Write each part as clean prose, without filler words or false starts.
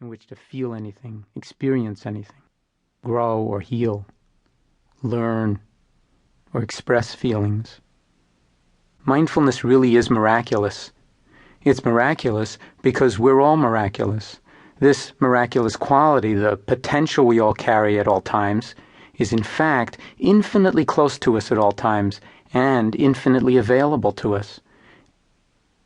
in which to feel anything, experience anything, grow or heal, learn or express feelings. Mindfulness really is miraculous. It's miraculous because we're all miraculous. This miraculous quality, the potential we all carry at all times, is in fact infinitely close to us at all times and infinitely available to us.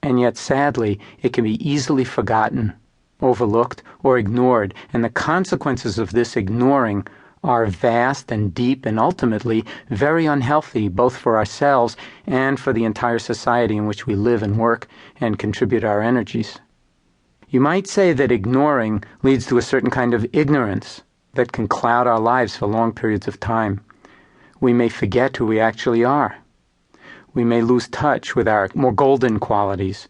And yet, sadly, it can be easily forgotten, overlooked, or ignored, and the consequences of this ignoring are vast and deep and ultimately very unhealthy, both for ourselves and for the entire society in which we live and work and contribute our energies. You might say that ignoring leads to a certain kind of ignorance that can cloud our lives for long periods of time. We may forget who we actually are. We may lose touch with our more golden qualities.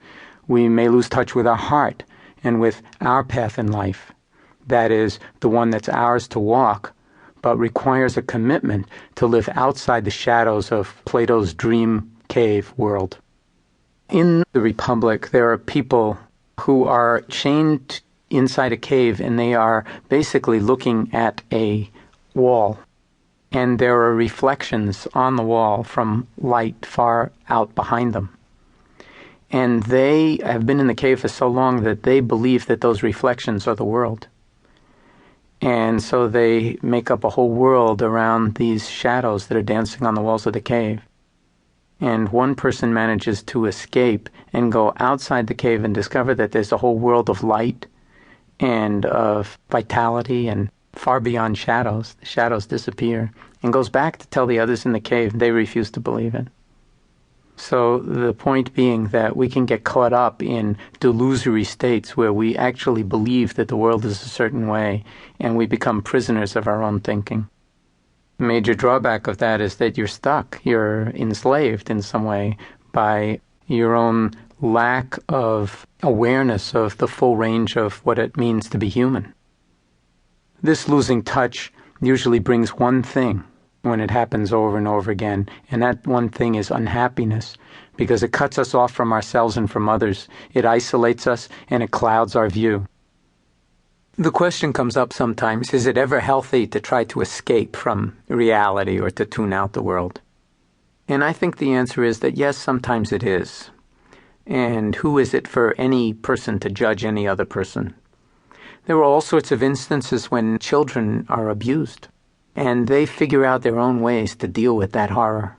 We may lose touch with our heart and with our path in life. That is, the one that's ours to walk, but requires a commitment to live outside the shadows of Plato's dream cave world. In the Republic, there are people who are chained inside a cave, and they are basically looking at a wall. And there are reflections on the wall from light far out behind them. And they have been in the cave for so long that they believe that those reflections are the world. And so they make up a whole world around these shadows that are dancing on the walls of the cave. And one person manages to escape and go outside the cave and discover that there's a whole world of light and of vitality and far beyond shadows. The shadows disappear and goes back to tell the others in the cave. They refuse to believe it. So the point being that we can get caught up in delusory states where we actually believe that the world is a certain way and we become prisoners of our own thinking. The major drawback of that is that you're stuck, you're enslaved in some way by your own lack of awareness of the full range of what it means to be human. This losing touch usually brings one thing when it happens over and over again, and that one thing is unhappiness, because it cuts us off from ourselves and from others. It isolates us and it clouds our view. The question comes up sometimes, is it ever healthy to try to escape from reality or to tune out the world? And I think the answer is that yes, sometimes it is. And who is it for any person to judge any other person? There are all sorts of instances when children are abused, and they figure out their own ways to deal with that horror,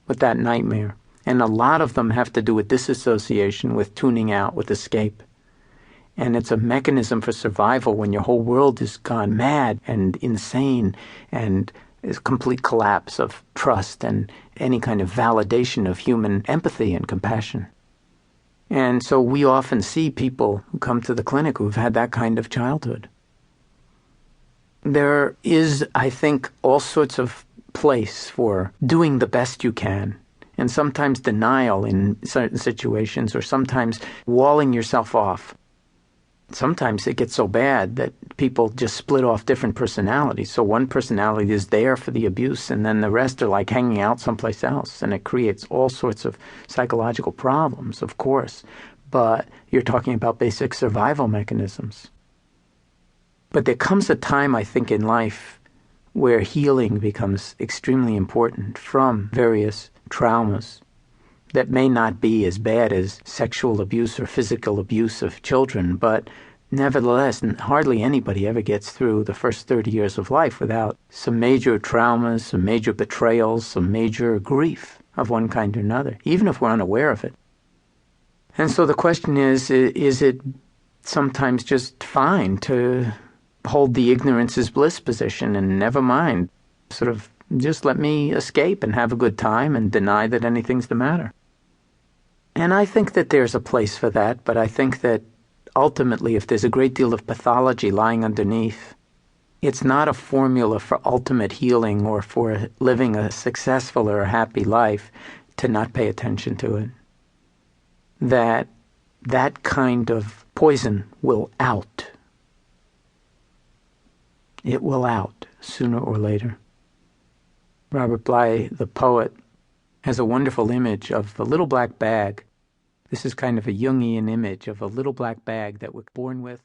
with that nightmare. And a lot of them have to do with disassociation, with tuning out, with escape. And it's a mechanism for survival when your whole world is gone mad and insane and is a complete collapse of trust and any kind of validation of human empathy and compassion. And so we often see people who come to the clinic who've had that kind of childhood. There is, I think, all sorts of place for doing the best you can, and sometimes denial in certain situations, or sometimes walling yourself off. Sometimes it gets so bad that people just split off different personalities. So one personality is there for the abuse, and then the rest are like hanging out someplace else. And it creates all sorts of psychological problems, of course. But you're talking about basic survival mechanisms. But there comes a time, I think, in life where healing becomes extremely important from various traumas that may not be as bad as sexual abuse or physical abuse of children, but nevertheless, hardly anybody ever gets through the first 30 years of life without some major traumas, some major betrayals, some major grief of one kind or another, even if we're unaware of it. And so the question is it sometimes just fine to hold the ignorance is bliss position and never mind, sort of just let me escape and have a good time and deny that anything's the matter? And I think that there's a place for that, but I think that ultimately, if there's a great deal of pathology lying underneath, it's not a formula for ultimate healing or for living a successful or a happy life to not pay attention to it. That kind of poison will out. It will out sooner or later. Robert Bly, the poet, has a wonderful image of a little black bag. This is kind of a Jungian image of a little black bag that we're born with